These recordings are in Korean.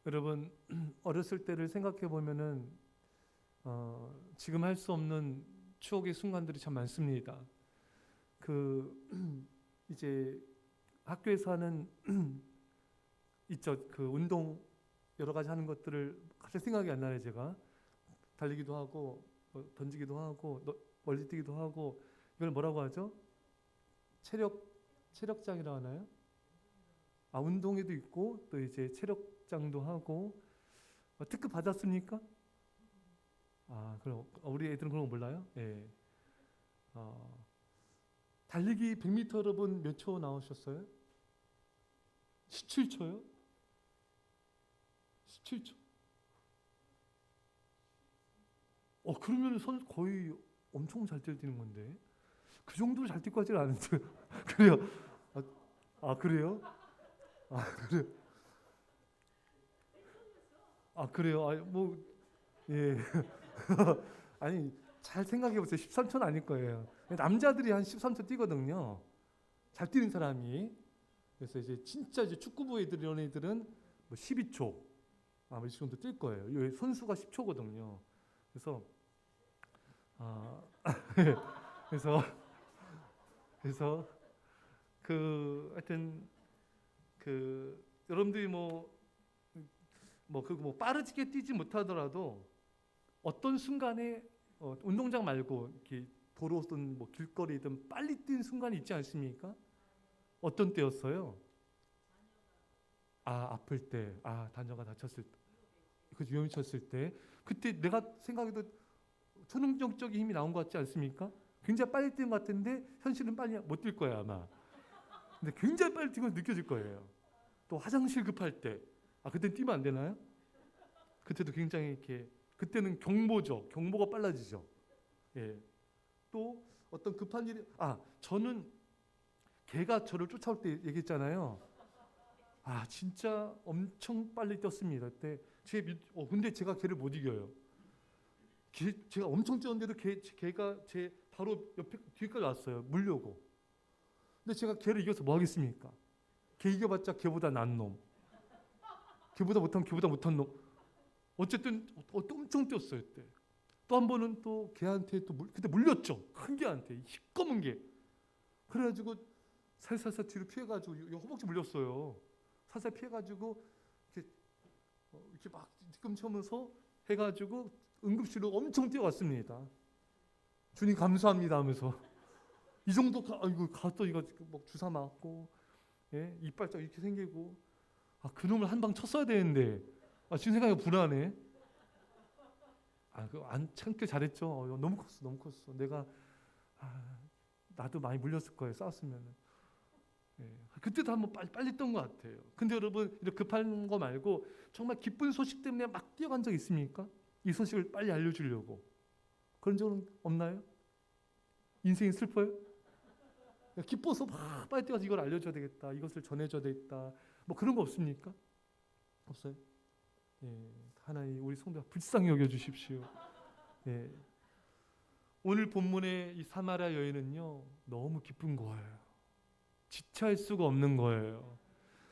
여러분 어렸을 때를 생각해 보면은 지금 할 수 없는 추억의 순간들이 참 많습니다. 그 이제 학교에서 하는 있죠. 그 운동 여러 가지 하는 것들을 갑자기 생각이 안 나네. 제가 달리기도 하고 던지기도 하고 멀리 뛰기도 하고 이걸 뭐라고 하죠? 체력장이라고 하나요? 아, 운동회도 있고 또 이제 체력장도 하고 특급 받았습니까? 아, 그럼 우리 애들은 그런 거 몰라요? 예. 달리기 100m 여러분 몇 초 나오셨어요? 17초요? 17초. 그러면 선 거의 엄청 잘 뛰는 건데. 그 정도로 잘 뛰고 하질 않은데. 그래요? 그래요? 그래요? 그래요? 예. 아니, 잘 생각해 보세요. 13초는 아닐 거예요. 남자들이 한 13초 뛰거든요. 잘 뛰는 사람이. 그래서 이제 진짜 이제 축구부 애들 이런 애들은 뭐 12초 아마 이 정도 뛸 거예요. 선수가 10초거든요. 그래서 그래서 하여튼 여러분들이 빠르게 뛰지 못하더라도 어떤 순간에 운동장 말고 이렇게 도로든 뭐 길거리든 빨리 뛴 순간이 있지 않습니까? 어떤 때였어요? 아플 때, 다녀가 다쳤을 때, 그 위험이 쳤을 때, 그때 내가 생각해도 초능력적인 힘이 나온 것 같지 않습니까? 굉장히 빨리 뛴 것 같은데 현실은 빨리 못 뛸 거야 아마. 근데 굉장히 빨리 뛴 건 느껴질 거예요. 또 화장실 급할 때, 그때 뛰면 안 되나요? 그때도 굉장히 이렇게 그때는 경보죠. 경보가 빨라지죠. 예. 또 어떤 급한 일이 저는 개가 저를 쫓아올 때 얘기했잖아요. 진짜 엄청 빨리 뛰었습니다. 그때 근데 제가 개를 못 이겨요. 제가 엄청 뛰었는데도 개가 제 바로 옆에 뒤까지 왔어요. 물려고. 근데 제가 개를 이겨서 뭐 하겠습니까? 개 이겨봤자 개보다 난 놈. 개보다 못하면 개보다 못한 놈. 어쨌든 엄청 뛰었어요. 그때. 또 한 번은 또 개한테 그때 물렸죠. 큰 개한테 시꺼먼 개. 그래가지고 살살살 뒤로 피해가지고 허벅지 물렸어요. 살살 피해가지고 이렇게 막 뒤꿈치면서 해가지고 응급실로 엄청 뛰어갔습니다. 주님 감사합니다 하면서 이 정도 가서 이거 막 주사 맞고 이빨짝 이렇게 생기고 그놈을 한 방 쳤어야 되는데 지금 생각해 불안해. 안 참길 잘했죠. 너무 컸어. 내가 나도 많이 물렸을 거예요. 싸웠으면. 그때도 한번 빨리 뜬 것 같아요. 근데 여러분 이렇게 급한 거 말고 정말 기쁜 소식 때문에 막 뛰어간 적 있습니까? 이 소식을 빨리 알려주려고. 그런 적은 없나요? 인생이 슬퍼요? 기뻐서 막 빨리 뛰어서 이걸 알려줘야 되겠다. 이것을 전해줘야 되겠다. 뭐 그런 거 없습니까? 없어요? 하나님 우리 성도 불쌍히 여겨주십시오. 오늘 본문의 이 사마리아 여인은요 너무 기쁜 거예요. 지체할 수가 없는 거예요.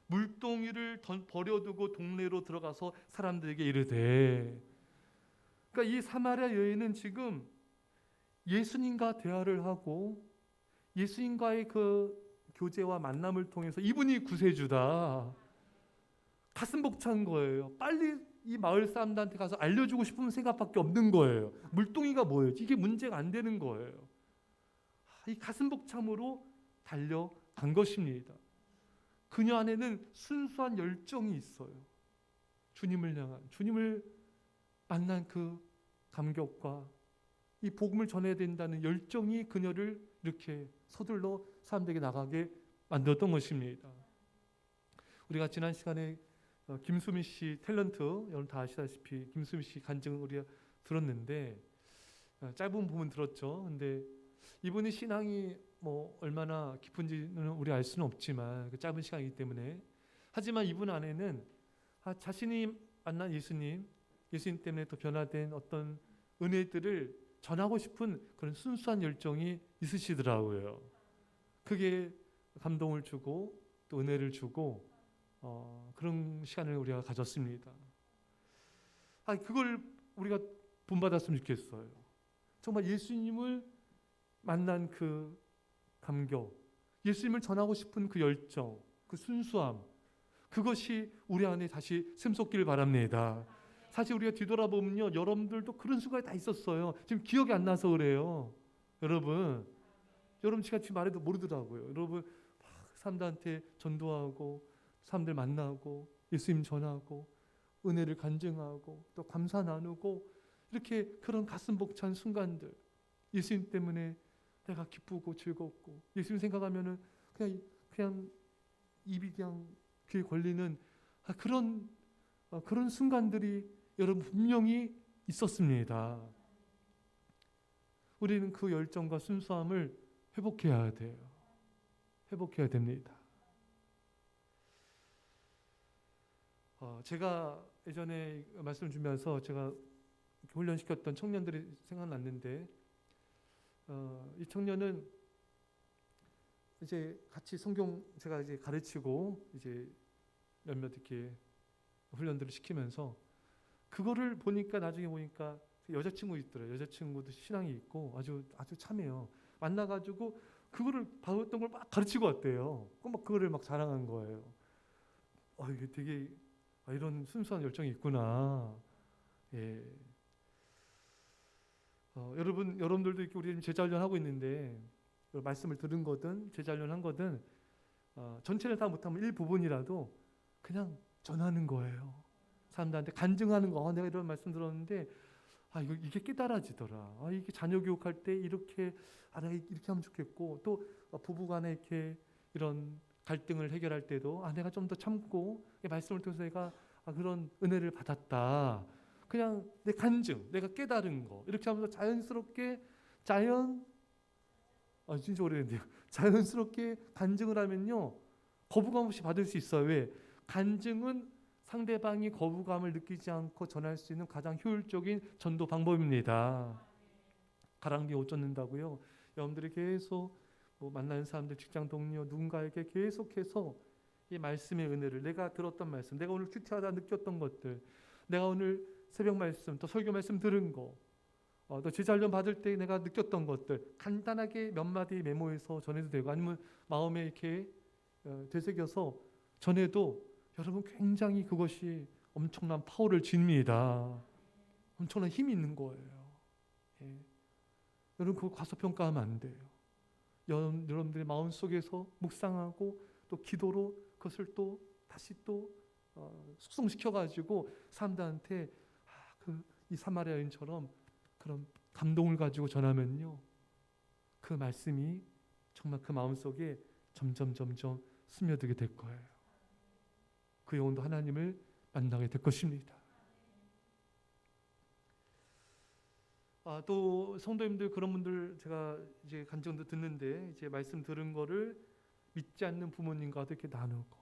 물동이를 버려두고 동네로 들어가서 사람들에게 이르되, 그러니까 이 사마리아 여인은 지금 예수님과 대화를 하고 예수님과의 그 교제와 만남을 통해서 이분이 구세주다. 가슴 벅찬 거예요. 빨리 이 마을 사람들한테 가서 알려주고 싶은 생각밖에 없는 거예요. 물동이가 뭐예요? 이게 문제가 안 되는 거예요. 이 가슴 벅참으로 달려간 것입니다. 그녀 안에는 순수한 열정이 있어요. 주님을 향한, 주님을 만난 그 감격과 이 복음을 전해야 된다는 열정이 그녀를 이렇게 서둘러 사람들에게 나가게 만들었던 것입니다. 우리가 지난 시간에 김수미 씨 탤런트, 여러분 다 아시다시피 김수미 씨 간증 우리가 들었는데 짧은 부분 들었죠. 근데 이분의 신앙이 얼마나 깊은지는 우리 알 수는 없지만 그 짧은 시간이기 때문에, 하지만 이분 안에는 자신이 만난 예수님 때문에 또 변화된 어떤 은혜들을 전하고 싶은 그런 순수한 열정이 있으시더라고요. 그게 감동을 주고 또 은혜를 주고 그런 시간을 우리가 가졌습니다. 그걸 우리가 본받았으면 좋겠어요. 정말 예수님을 만난 그 감격, 예수님을 전하고 싶은 그 열정, 그 순수함, 그것이 우리 안에 다시 샘솟기를 바랍니다. 사실 우리가 뒤돌아보면요, 여러분들도 그런 순간이 다 있었어요. 지금 기억이 안 나서 그래요. 여러분 제가 지금 말해도 모르더라고요. 여러분 막 사람들한테 전도하고 사람들 만나고 예수님 전하고 은혜를 간증하고 또 감사 나누고 이렇게 그런 가슴 벅찬 순간들, 예수님 때문에 내가 기쁘고 즐겁고 예수님 생각하면은 그냥 입이 그냥 귀에 걸리는 그런 순간들이 여러분 분명히 있었습니다. 우리는 그 열정과 순수함을 회복해야 돼요. 회복해야 됩니다. 제가 예전에 말씀 주면서 제가 훈련시켰던 청년들이 생각났는데, 이 청년은 이제 같이 성경 제가 이제 가르치고 이제 몇몇 이렇게 훈련들을 시키면서 그거를 보니까 나중에 보니까 여자친구 있더래요. 여자친구도 신앙이 있고 아주 참해요. 만나가지고 그거를 받았던 걸 막 가르치고 왔대요. 막 그거를 막 자랑한 거예요. 이게 되게 이런 순수한 열정이 있구나. 예. 여러분들도 이렇게 우리 지금 제자훈련 하고 있는데 말씀을 들은 거든 제자훈련 한 거든 전체를 다 못하면 일부분이라도 그냥 전하는 거예요. 사람들한테 간증하는 거. 내가 이런 말씀 들었는데 이게 깨달아지더라. 이게 자녀 교육할 때 이렇게 내가 이렇게 하면 좋겠고, 또 부부간에 이렇게 이런 갈등을 해결할 때도 내가 좀 더 참고 말씀을 통해서 내가 그런 은혜를 받았다. 그냥 내 간증, 내가 깨달은 거 이렇게 하면서 자연스럽게 진짜 오래됐네요. 자연스럽게 간증을 하면요 거부감 없이 받을 수 있어요. 왜? 간증은 상대방이 거부감을 느끼지 않고 전할 수 있는 가장 효율적인 전도 방법입니다. 가랑비 옷 젖는다고요. 여러분들이 계속 만나는 사람들, 직장 동료, 누군가에게 계속해서 이 말씀의 은혜를, 내가 들었던 말씀, 내가 오늘 큐티하다 느꼈던 것들, 내가 오늘 새벽 말씀, 또 설교 말씀 들은 거, 또 제자훈련 받을 때 내가 느꼈던 것들 간단하게 몇 마디 메모해서 전해도 되고, 아니면 마음에 이렇게 되새겨서 전해도 여러분 굉장히 그것이 엄청난 파워를 지닙니다. 엄청난 힘이 있는 거예요. 예. 여러분 그거 과소평가하면 안 돼요. 여러분들의 마음속에서 묵상하고 또 기도로 그것을 또 다시 숙성시켜가지고 사람들한테 이 사마리아 여인처럼 그런 감동을 가지고 전하면요, 그 말씀이 정말 그 마음속에 점점 스며들게 될 거예요. 그 영혼도 하나님을 만나게 될 것입니다. 또 성도님들, 그런 분들 제가 이제 간증도 듣는데, 이제 말씀 들은 거를 믿지 않는 부모님과도 이렇게 나누고,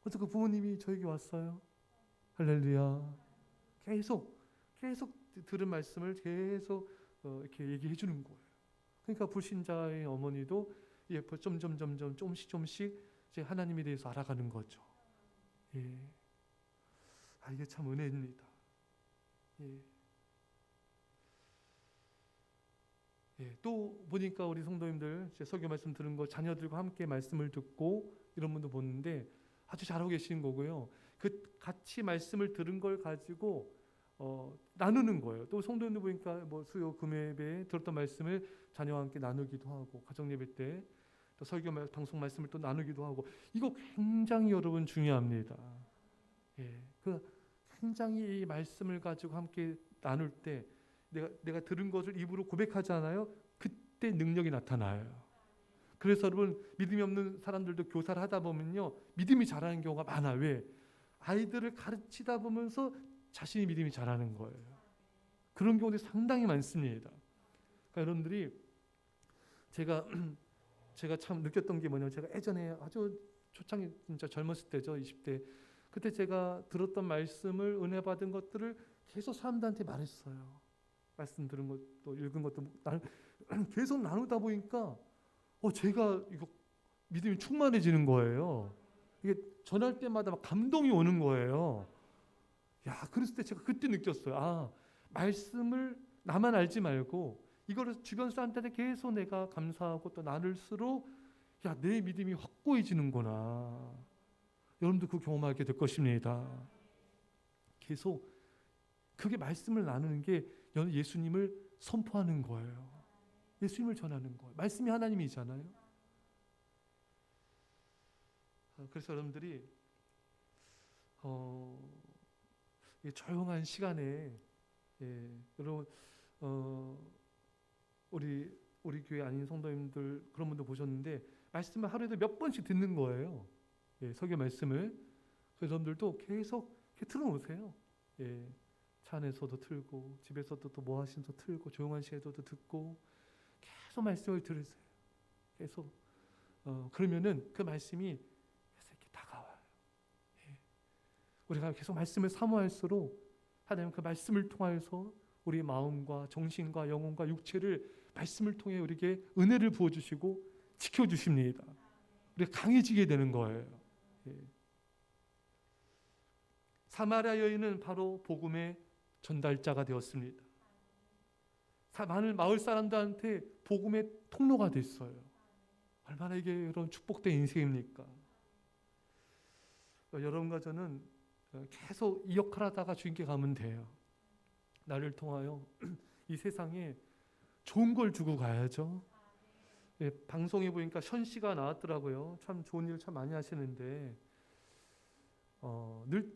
그래서 그 부모님이 저에게 왔어요. 할렐루야. 계속 들은 말씀을 계속 이렇게 얘기해 주는 거예요. 그러니까 불신자의 어머니도 점점 조금씩 이제 하나님에 대해서 알아가는 거죠. 예. 이게 참 은혜입니다. 예. 예. 또 보니까 우리 성도님들 설교 말씀 들은 거 자녀들과 함께 말씀을 듣고 이런 분도 보는데 아주 잘하고 계시는 거고요. 그 같이 말씀을 들은 걸 가지고 나누는 거예요. 또 성도님들 보니까 수요 금요일에 들었던 말씀을 자녀와 함께 나누기도 하고, 가정 예배 때 또 설교 방송 말씀을 또 나누기도 하고, 이거 굉장히 여러분 중요합니다. 예, 굉장히 이 말씀을 가지고 함께 나눌 때 내가 들은 것을 입으로 고백하잖아요. 그때 능력이 나타나요. 그래서 여러분 믿음이 없는 사람들도 교사를 하다 보면요 믿음이 자라는 경우가 많아. 왜? 아이들을 가르치다 보면서 자신이 믿음이 자라는 거예요. 그런 경우도 상당히 많습니다. 그러니까 여러분들이 제가 참 느꼈던 게 뭐냐면, 제가 예전에 아주 초창기 진짜 젊었을 때죠, 20대. 그때 제가 들었던 말씀을, 은혜 받은 것들을 계속 사람들한테 말했어요. 말씀 들은 것도 읽은 것도 계속 나누다 보니까 제가 이거 믿음이 충만해지는 거예요. 이게 전할 때마다 막 감동이 오는 거예요. 그랬을 때 제가 그때 느꼈어요. 말씀을 나만 알지 말고 이거를 주변 사람들한테 계속 내가 감사하고 또 나눌수록 내 믿음이 확고해지는구나. 여러분도 그 경험하게 될 것입니다. 계속 그게 말씀을 나누는 게 예수님을 선포하는 거예요. 예수님을 전하는 거예요. 말씀이 하나님이잖아요. 그래서 여러분들이 조용한 시간에 여러분 우리 교회 아닌 성도님들 그런 분들 보셨는데 말씀을 하루에도 몇 번씩 듣는 거예요. 설교 말씀을. 그래서 여러분들도 계속 이렇게 틀어놓으세요. 차 안에서도 틀고 집에서도 또 뭐 하시면서 틀고 조용한 시간에도 듣고 계속 말씀을 들으세요. 계속 그러면은 그 말씀이 계속 이렇게 다가와요. 우리가 계속 말씀을 사모할수록 하나님 그 말씀을 통하여서 우리 마음과 정신과 영혼과 육체를 말씀을 통해 우리에게 은혜를 부어주시고 지켜주십니다. 우리가 강해지게 되는 거예요. 사마리아 여인은 바로 복음의 전달자가 되었습니다. 많은 마을 사람들한테 복음의 통로가 됐어요. 얼마나 이게 여러분 축복된 인생입니까? 여러분과 저는 계속 이 역할 하다가 주님께 가면 돼요. 나를 통하여 이 세상에 좋은 걸 주고 가야죠. 방송에 보니까 션 씨가 나왔더라고요. 참 좋은 일 참 많이 하시는데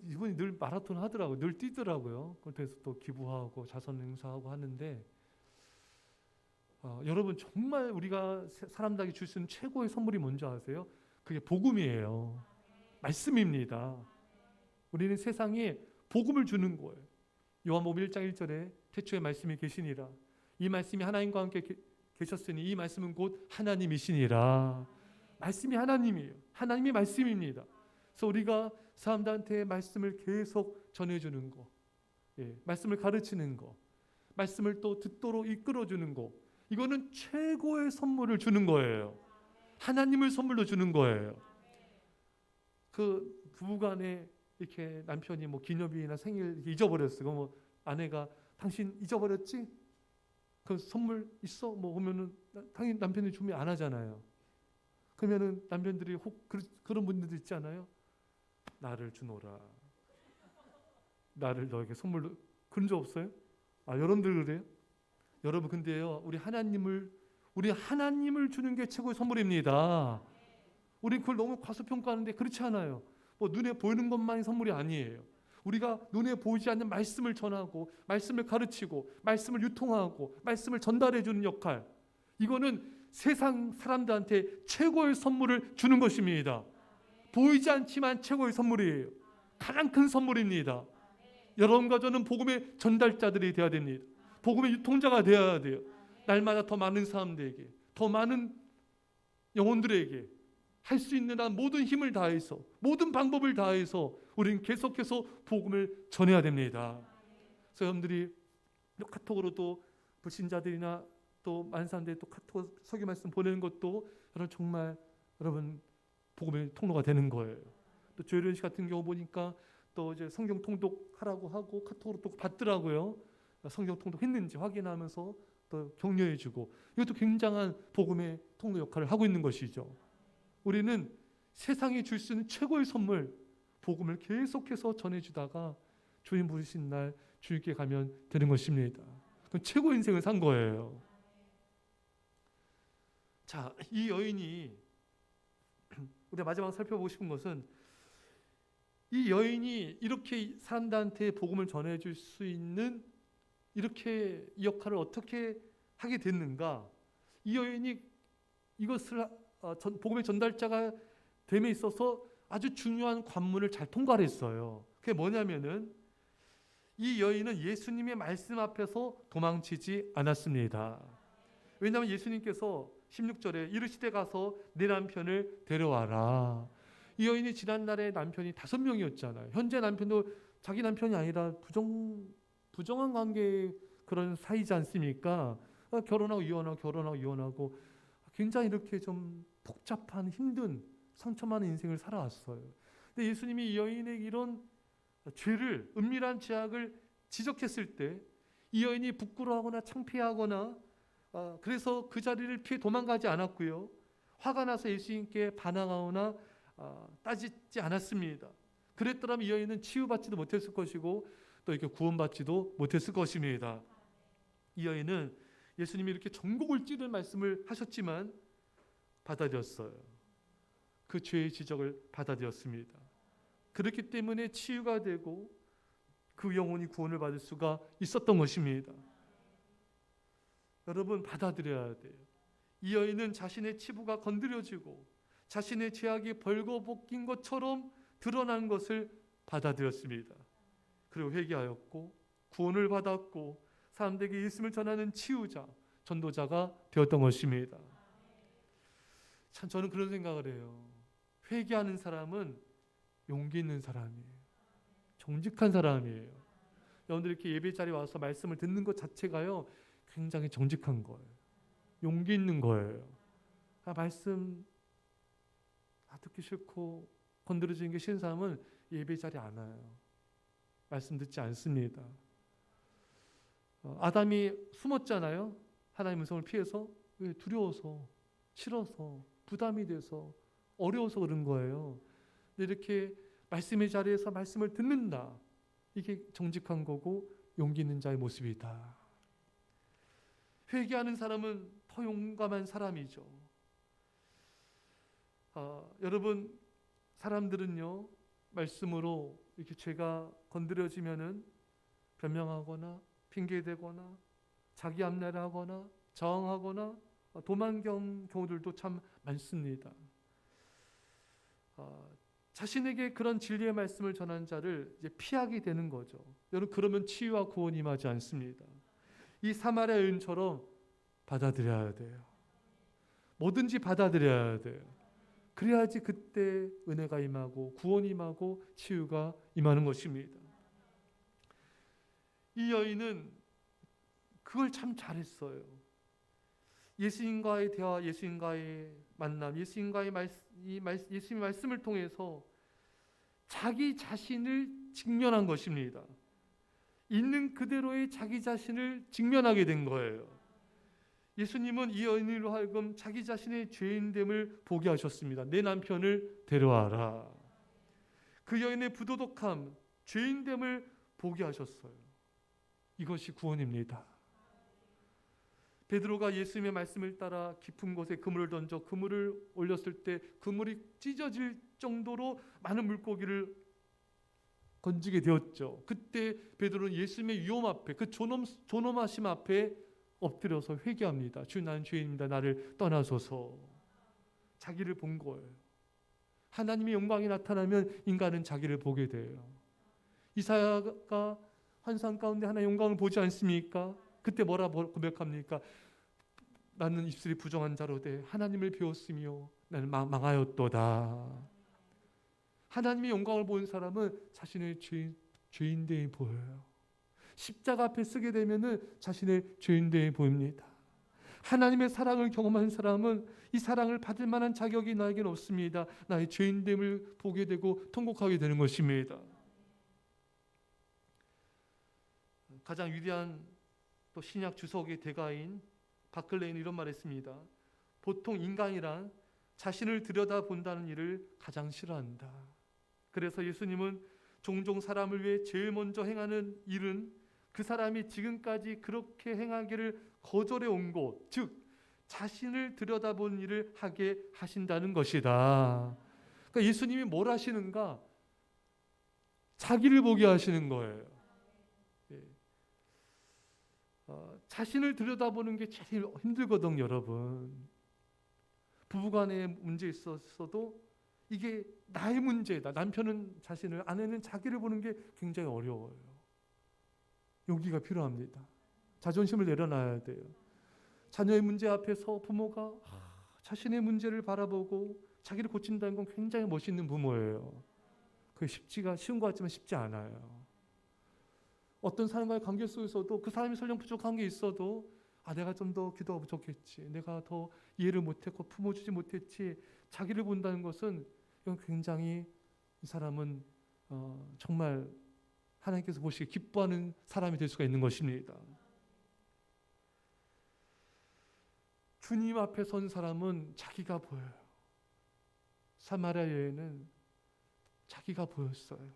이분이 늘 마라톤 하더라고요. 늘 뛰더라고요. 그래서 또 기부하고 자선 행사하고 하는데 여러분 정말 우리가 사람들에게 줄 수 있는 최고의 선물이 뭔지 아세요? 그게 복음이에요. 말씀입니다. 우리는 세상에 복음을 주는 거예요. 요한복음 1장 1절에 태초에 말씀이 계시니라. 이 말씀이 하나님과 함께 계셨으니 이 말씀은 곧 하나님이시니라. 말씀이 하나님이에요. 하나님이 말씀입니다. 그래서 우리가 사람들한테 말씀을 계속 전해주는 거, 말씀을 가르치는 거, 말씀을 또 듣도록 이끌어주는 거, 이거는 최고의 선물을 주는 거예요. 하나님을 선물로 주는 거예요. 그 부부간에 이렇게 남편이 뭐 기념일이나 생일 잊어버렸어요. 뭐 아내가 당신 잊어버렸지? 그 선물 있어? 뭐 오면은 당연히 남편이 준비 안 하잖아요. 그러면은 남편들이 그런 분들도 있잖아요. 나를 주노라. 나를 너에게 선물로. 그런 적 없어요? 여러분들 그래요? 여러분 근데요, 우리 하나님을 주는 게 최고의 선물입니다. 우리 그걸 너무 과소평가하는데 그렇지 않아요. 뭐 눈에 보이는 것만이 선물이 아니에요. 우리가 눈에 보이지 않는 말씀을 전하고 말씀을 가르치고 말씀을 유통하고 말씀을 전달해 주는 역할, 이거는 세상 사람들한테 최고의 선물을 주는 것입니다. 보이지 않지만 최고의 선물이에요. 가장 큰 선물입니다. 여러분과 저는 복음의 전달자들이 되어야 됩니다. 복음의 유통자가 되어야 돼요. 날마다 더 많은 사람들에게, 더 많은 영혼들에게 할 수 있는 한 모든 힘을 다해서, 모든 방법을 다해서 우리는 계속해서 복음을 전해야 됩니다. 그래서 여러분들이 카톡으로도 불신자들이나 또 많은 사람들이 또 카톡 설교 말씀 보내는 것도 여러분 정말 여러분 복음의 통로가 되는 거예요. 또 조혜련 씨 같은 경우 보니까 또 이제 성경 통독하라고 하고 카톡으로 또 받더라고요. 성경 통독했는지 확인하면서 또 격려해주고, 이것도 굉장한 복음의 통로 역할을 하고 있는 것이죠. 우리는 세상에 줄 수 있는 최고의 선물, 복음을 계속해서 전해주다가 주님 부르신 날 주님께 가면 되는 것입니다. 그건 최고의 인생을 산 거예요. 자, 이 여인이 우리가 마지막 살펴보고 싶은 것은, 이 여인이 이렇게 사람들한테 복음을 전해줄 수 있는 이렇게 이 역할을 어떻게 하게 됐는가? 이 여인이 이것을 복음의 전달자가 됨에 있어서 아주 중요한 관문을 잘 통과를 했어요. 그게 뭐냐면은 이 여인은 예수님의 말씀 앞에서 도망치지 않았습니다. 왜냐하면 예수님께서 16절에 이르시되 가서 내 남편을 데려와라. 이 여인이 지난날에 남편이 5명이었잖아요. 현재 남편도 자기 남편이 아니라 부정한 관계 그런 사이지 않습니까? 결혼하고 이혼하고 굉장히 이렇게 좀 복잡한 힘든 상처 많은 인생을 살아왔어요. 근데 예수님이 이 여인에게 이런 죄를, 은밀한 죄악을 지적했을 때 이 여인이 부끄러워하거나 창피하거나 그래서 그 자리를 피해 도망가지 않았고요. 화가 나서 예수님께 반항하거나 따지지 않았습니다. 그랬더라면 이 여인은 치유받지도 못했을 것이고 또 이렇게 구원받지도 못했을 것입니다. 이 여인은 예수님이 이렇게 전곡을 찌를 말씀을 하셨지만 받아들였어요. 그 죄의 지적을 받아들였습니다. 그렇기 때문에 치유가 되고 그 영혼이 구원을 받을 수가 있었던 것입니다. 여러분, 받아들여야 돼요. 이 여인은 자신의 치부가 건드려지고 자신의 죄악이 벌거벗긴 것처럼 드러난 것을 받아들였습니다. 그리고 회개하였고 구원을 받았고 사람들에게 예수님을 전하는 치유자, 전도자가 되었던 것입니다. 참 저는 그런 생각을 해요. 회개하는 사람은 용기 있는 사람이에요. 정직한 사람이에요. 여러분들 이렇게 예배 자리에 와서 말씀을 듣는 것 자체가요, 굉장히 정직한 거예요. 용기 있는 거예요. 말씀 듣기 싫고 건드려지는 게 싫은 사람은 예배 자리에 안 와요. 말씀 듣지 않습니다. 아담이 숨었잖아요. 하나님의 음성을 피해서. 왜? 두려워서, 싫어서, 부담이 돼서, 어려워서 그런 거예요. 근데 이렇게 말씀의 자리에서 말씀을 듣는다. 이게 정직한 거고 용기 있는 자의 모습이다. 회개하는 사람은 더 용감한 사람이죠. 여러분, 사람들은요, 말씀으로 이렇게 죄가 건드려지면은 변명하거나 핑계대거나 자기 앞날을 하거나 저항하거나 도망경 경우들도 참 많습니다. 자신에게 그런 진리의 말씀을 전한 자를 이제 피하게 되는 거죠. 여러분, 그러면 치유와 구원이 임하지 않습니다. 이 사마리아 여인처럼 받아들여야 돼요. 뭐든지 받아들여야 돼요. 그래야지 그때 은혜가 임하고 구원이 임하고 치유가 임하는 것입니다. 이 여인은 그걸 참 잘했어요. 예수님과의 대화, 예수님과의 만남, 예수님과의 예수님의 말씀을 통해서 자기 자신을 직면한 것입니다. 있는 그대로의 자기 자신을 직면하게 된 거예요. 예수님은 이 여인으로 하여금 자기 자신의 죄인됨을 보게 하셨습니다. 내 남편을 데려와라. 그 여인의 부도덕함, 죄인됨을 보게 하셨어요. 이것이 구원입니다. 베드로가 예수님의 말씀을 따라 깊은 곳에 그물을 던져 그물을 올렸을 때 그물이 찢어질 정도로 많은 물고기를 건지게 되었죠. 그때 베드로는 예수님의 위험 앞에, 그 존엄하심 앞에 엎드려서 회개합니다. 주, 나는 죄인입니다. 나를 떠나소서. 자기를 본 거예요. 하나님의 영광이 나타나면 인간은 자기를 보게 돼요. 이사야가 환상 가운데 하나의 영광을 보지 않습니까? 그때 뭐라 고백합니까? 나는 입술이 부정한 자로 돼 하나님을 배웠으며 나는 망하였도다. 하나님의 영광을 보는 사람은 자신의 죄인됨이 보여요. 십자가 앞에 쓰게 되면은 자신의 죄인됨이 보입니다. 하나님의 사랑을 경험한 사람은 이 사랑을 받을 만한 자격이 나에게는 없습니다. 나의 죄인됨을 보게 되고 통곡하게 되는 것입니다. 가장 위대한 또 신약 주석의 대가인 바클레이는 이런 말을 했습니다. 보통 인간이란 자신을 들여다본다는 일을 가장 싫어한다. 그래서 예수님은 종종 사람을 위해 제일 먼저 행하는 일은 그 사람이 지금까지 그렇게 행하기를 거절해 온 곳, 즉 자신을 들여다본 일을 하게 하신다는 것이다. 그러니까 예수님이 뭘 하시는가? 자기를 보게 하시는 거예요. 자신을 들여다보는 게 제일 힘들거든요, 여러분. 부부간에 문제 있었어도 이게 나의 문제다. 남편은 자신을, 아내는 자기를 보는 게 굉장히 어려워요. 용기가 필요합니다. 자존심을 내려놔야 돼요. 자녀의 문제 앞에서 부모가 자신의 문제를 바라보고 자기를 고친다는 건 굉장히 멋있는 부모예요. 그게 쉬운 것 같지만 쉽지 않아요. 어떤 사람과의 관계 속에서도 그 사람이 설령 부족한 게 있어도 내가 좀 더 기도가 부족했지, 내가 더 이해를 못했고 품어주지 못했지, 자기를 본다는 것은 이건 굉장히 이 사람은 정말 하나님께서 보시기에 기뻐하는 사람이 될 수가 있는 것입니다. 주님 앞에 선 사람은 자기가 보여요. 사마리아 여인은 자기가 보였어요.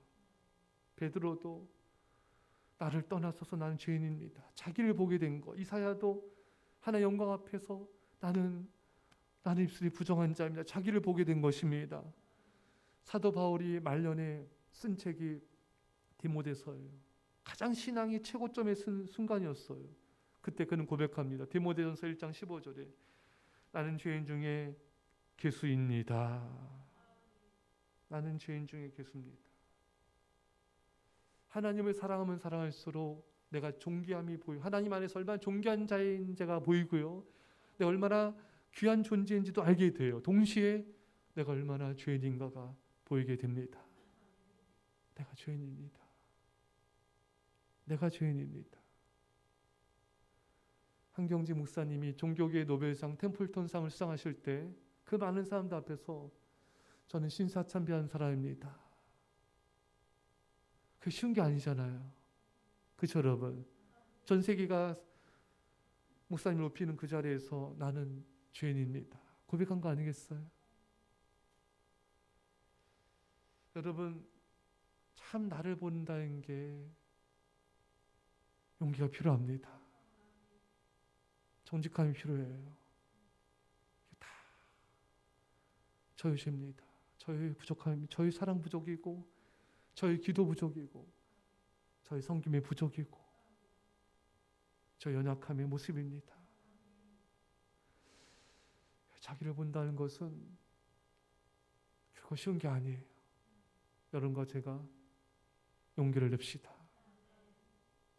베드로도 나를 떠나서서 나는 죄인입니다. 자기를 보게 된 거. 이사야도 하나님의 영광 앞에서 나는 입술이 부정한 자입니다. 자기를 보게 된 것입니다. 사도 바울이 말년에 쓴 책이 디모데서예요. 가장 신앙이 최고점에 쓴 순간이었어요. 그때 그는 고백합니다. 디모데전서 1장 15절에 나는 죄인 중에 괴수입니다. 나는 죄인 중에 괴수입니다. 하나님을 사랑하면 사랑할수록 내가 존귀함이 보이고 하나님 안에서 얼마나 존귀한 자인 제가 보이고요. 내가 얼마나 귀한 존재인지도 알게 돼요. 동시에 내가 얼마나 죄인인가가 보이게 됩니다. 내가 죄인입니다. 내가 죄인입니다. 한경지 목사님이 종교계의 노벨상 템플턴상을 수상하실 때 그 많은 사람들 앞에서 저는 신사참배한 사람입니다. 그게 쉬운 게 아니잖아요. 그렇죠, 여러분? 전 세계가 목사님을 높이는 그 자리에서 나는 죄인입니다. 고백한 거 아니겠어요? 여러분, 참 나를 본다는 게 용기가 필요합니다. 정직함이 필요해요. 다 저의 죄입니다. 저의 부족함이, 저의 사랑 부족이고 저의 기도 부족이고 저의 섬김의 부족이고 저의 연약함의 모습입니다. 자기를 본다는 것은 결코 쉬운 게 아니에요. 여러분과 제가 용기를 냅시다.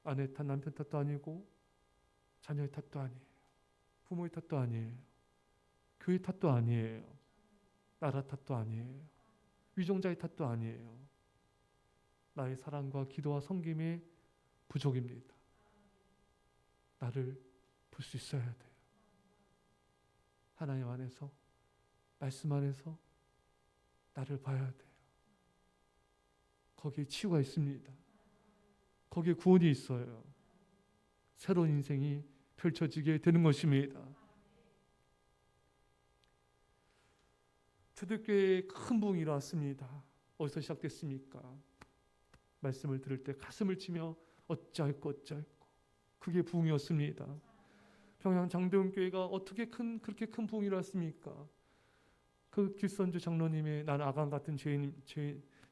아내 탓, 남편 탓도 아니고 자녀의 탓도 아니에요. 부모의 탓도 아니에요. 교회 탓도 아니에요. 나라 탓도 아니에요. 위종자의 탓도 아니에요. 나의 사랑과 기도와 섬김의 부족입니다. 나를 볼 수 있어야 돼요. 하나님 안에서, 말씀 안에서 나를 봐야 돼요. 거기에 치유가 있습니다. 거기에 구원이 있어요. 새로운 인생이 펼쳐지게 되는 것입니다. 초대교회에 큰 부흥이 일어났습니다. 어디서 시작됐습니까? 말씀을 들을 때 가슴을 치며 어찌할꼬 그게 부흥이었습니다. 평양 장대원교회가 어떻게 그렇게 큰 부흥이 일어났습니까? 그 길선주 장로님의 난 아간 같은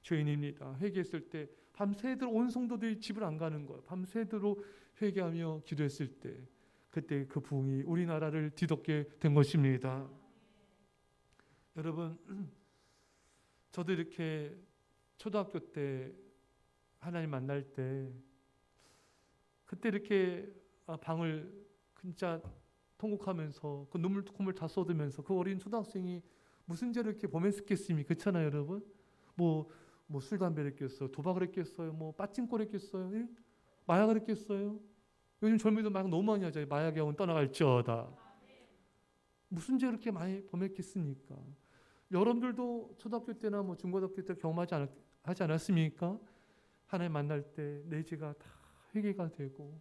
죄인입니다. 회개했을 때 밤새도록 온 성도들이 집을 안 가는 거예요. 밤새도록 회개하며 기도했을 때 그때 그 부흥이 우리나라를 뒤덮게 된 것입니다. 여러분, 저도 이렇게 초등학교 때 하나님 만날 때 그때 이렇게 방을 진짜 통곡하면서 그 눈물 콧물 다 쏟으면서 그 어린 초등학생이 무슨 죄를 이렇게 범했겠습니까? 그렇잖아요, 여러분. 뭐 술 담배를 했겠어요, 도박을 했겠어요, 뭐 빠찡코를 했겠어요, 예? 마약을 했겠어요. 요즘 젊은이들 마약 너무 많이 하잖아요. 마약의 영은 떠나갈지어다. 무슨 죄를 그렇게 많이 범했겠습니까? 여러분들도 초등학교 때나 뭐 중고등학교 때 하지 않았습니까? 하나님 만날 때 내 죄가 다 회개가 되고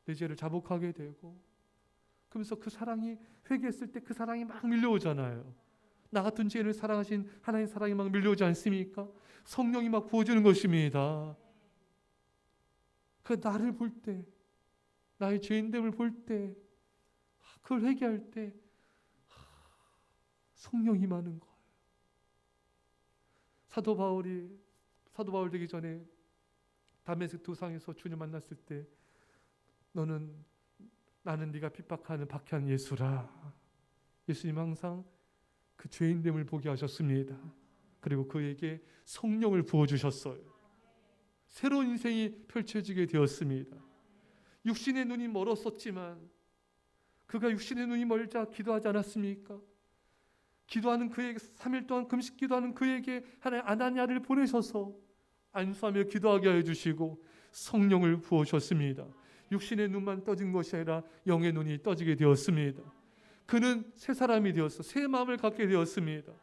내 죄를 자복하게 되고 그러면서 그 사랑이 회개했을 때 그 사랑이 막 밀려오잖아요. 나 같은 죄를 사랑하신 하나님의 사랑이 막 밀려오지 않습니까? 성령이 막 부어주는 것입니다. 그 나를 볼 때, 나의 죄인됨을 볼 때, 그걸 회개할 때 성령이 임하는 거예요. 사도 바울 되기 전에 다메섹 도상에서 주님 만났을 때 나는 네가 핍박하는 박해한 예수라. 예수님 항상 그 죄인됨을 보게 하셨습니다. 그리고 그에게 성령을 부어주셨어요. 새로운 인생이 펼쳐지게 되었습니다. 육신의 눈이 멀었었지만 그가 육신의 눈이 멀자 기도하지 않았습니까? 기도하는 그에게 3일 동안 금식 기도하는 그에게 하나님 아나니아를 보내셔서 안수하며 기도하게 해주시고 성령을 부어주셨습니다. 육신의 눈만 떠진 것이 아니라 영의 눈이 떠지게 되었습니다. 그는 새 사람이 되었어. 새 마음을 갖게 되었습니다.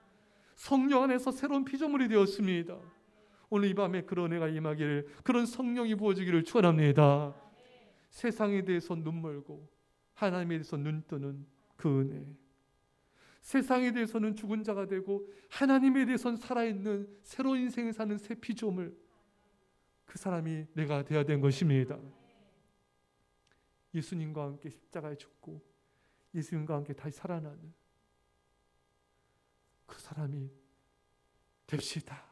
성령 안에서 새로운 피조물이 되었습니다. 오늘 이 밤에 그런 은혜가 임하기를, 그런 성령이 부어지기를 축원합니다. 세상에 대해서 눈 멀고 하나님에 대해서 눈 뜨는 그 은혜, 세상에 대해서는 죽은 자가 되고 하나님에 대해서는 살아있는 새로운 인생을 사는 새 피조물, 그 사람이 내가 되어야 된 것입니다. 예수님과 함께 십자가에 죽고 예수님과 함께 다시 살아나는 그 사람이 됩시다.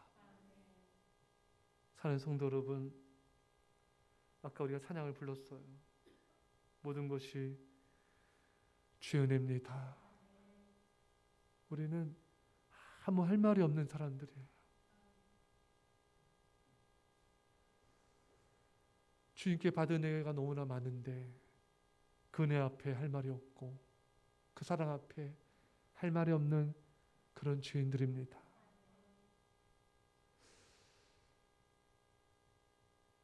사랑하는 성도 여러분, 아까 우리가 찬양을 불렀어요. 모든 것이 주의 은혜입니다. 우리는 아무 할 말이 없는 사람들이에요. 주님께 받은 은혜가 너무나 많은데 그 은혜 앞에 할 말이 없고 그 사랑 앞에 할 말이 없는 그런 죄인들입니다.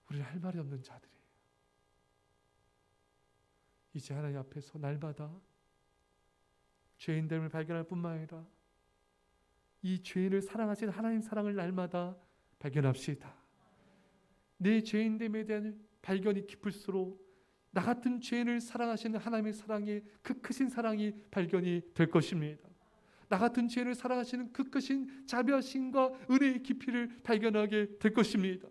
우리는 할 말이 없는 자들이에요. 이제 하나님 앞에서 날마다 죄인됨을 발견할 뿐만 아니라 이 죄인을 사랑하시는 하나님 사랑을 날마다 발견합시다. 내 죄인됨에 대한 발견이 깊을수록 나 같은 죄인을 사랑하시는 하나님의 사랑이, 그 크신 사랑이 발견이 될 것입니다. 나 같은 죄인을 사랑하시는 그 크신 자비하심과 은혜의 깊이를 발견하게 될 것입니다.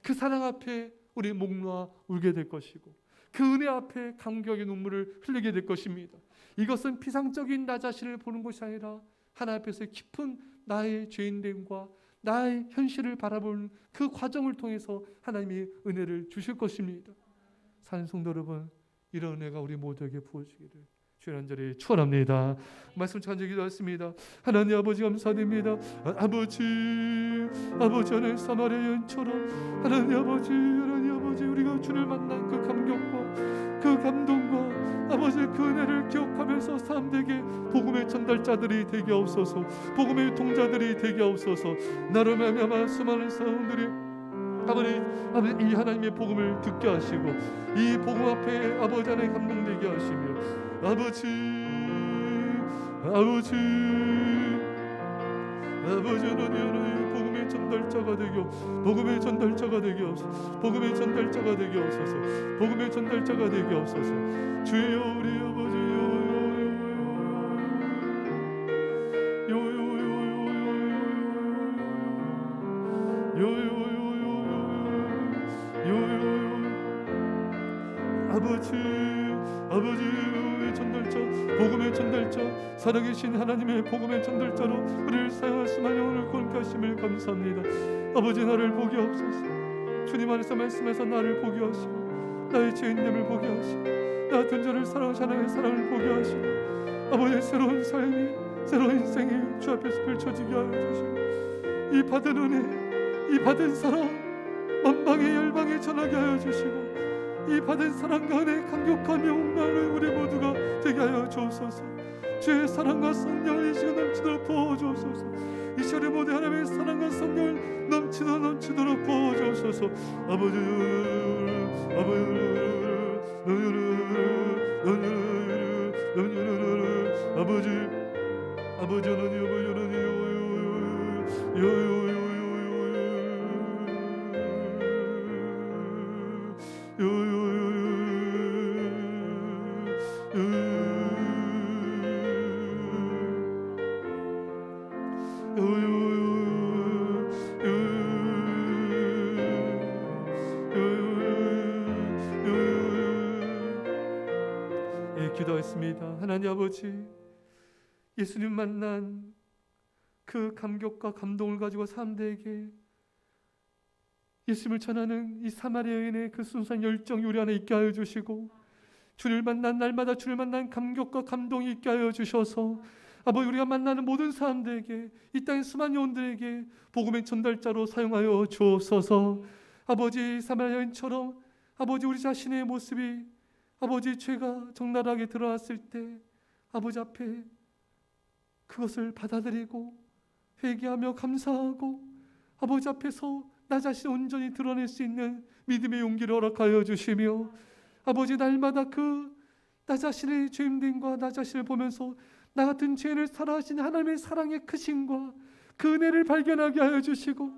그 사랑 앞에 우리 목 놓아 울게 될 것이고 그 은혜 앞에 감격의 눈물을 흘리게 될 것입니다. 이것은 피상적인 나 자신을 보는 것이 아니라 하나님 앞에서 깊은 나의 죄인됨과 나의 현실을 바라보는 그 과정을 통해서 하나님이 은혜를 주실 것입니다. 사는 성도 여러분, 이런 은혜가 우리 모두에게 부어지기를 주의 간절히 축원합니다. 말씀 간절히 기도하겠습니다. 하나님 아버지 감사드립니다. 아버지 하나님 사마리아 여인처럼 하나님 아버지 우리가 주를 만난 그 감격과 그 감동과 아버지 그 은혜를 기억하면서 사람들에게 복음의 전달자들이 되게 하옵소서. 복음의 유통자들이 되게 하옵소서. 나로 말미암아 수많은 사람들이 아버지 이 하나님의 복음을 듣게 하시고 이 복음 앞에 아버지 하나님 감동되게 하시며 아버지 하나님 복음의 전달자가 되게 복음의 전달자가 되게 하옵소서. 복음의 전달자가 되게 하옵소서. 복음의 전달자가 되게 하옵소서. 주여 우리 아버지 아버지의 전달자, 복음의 전달자, 살아계신 하나님의 복음의 전달자로 우리를 사용할 수만 영혼을 구원케 하심을 감사합니다. 아버지 나를 보게 하옵소서. 주님 안에서 말씀해서 나를 보게 하시고 나의 죄인됨을 보게 하시고 나 같은 자를 사랑하시는 하나님의 사랑을 보게 하시고 아버지의 새로운 삶이, 새로운 인생이 주 앞에서 펼쳐지게 하여 주시고 이 받은 은혜, 이 받은 사랑 만방에 열방에 전하게 하여 주시고 이 받은 사랑과 은혜에 감격하며 옥나는 우리 모두가 되게 하여 주옵소서. 주의 사랑과 성령을 이 시간 넘치도록 부어주옵소서. 이 시간에 모든 하나님의 사랑과 성령을 넘치도록 부어주옵소서. 아버지 기도했습니다. 하나님 아버지, 예수님 만난 그 감격과 감동을 가지고 사람들에게 예수님을 전하는 이 사마리아 여인의 그 순수한 열정이 우리 안에 있게 하여 주시고 주를 만난 날마다 주를 만난 감격과 감동이 있게 하여 주셔서 아버지 우리가 만나는 모든 사람들에게 이 땅의 수많은 영혼들에게 복음의 전달자로 사용하여 주옵소서. 아버지 사마리아 여인처럼 아버지 우리 자신의 모습이 아버지 죄가 적나라하게 드러났을 때 아버지 앞에 그것을 받아들이고 회개하며 감사하고 아버지 앞에서 나 자신을 온전히 드러낼 수 있는 믿음의 용기를 허락하여 주시며 아버지 날마다 그 나 자신의 죄임됨과 나 자신을 보면서 나 같은 죄인을 사랑하시는 하나님의 사랑의 크심과 그 은혜를 발견하게 하여 주시고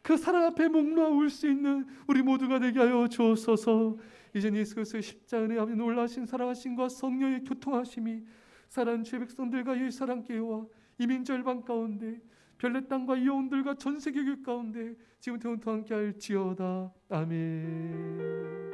그 사랑 앞에 목놓아 울 수 있는 우리 모두가 되게 하여 주옵소서. 이제 예수 그리스도의 십자가의 아버지 놀라신 사랑하심과 성령의 교통하심이 사랑하는 주의 백성들과 이 사랑 교회와 이민 절반 가운데 별내 땅과 이혼들과 전 세계 교회 가운데 지금부터 함께 할지어다. 아멘.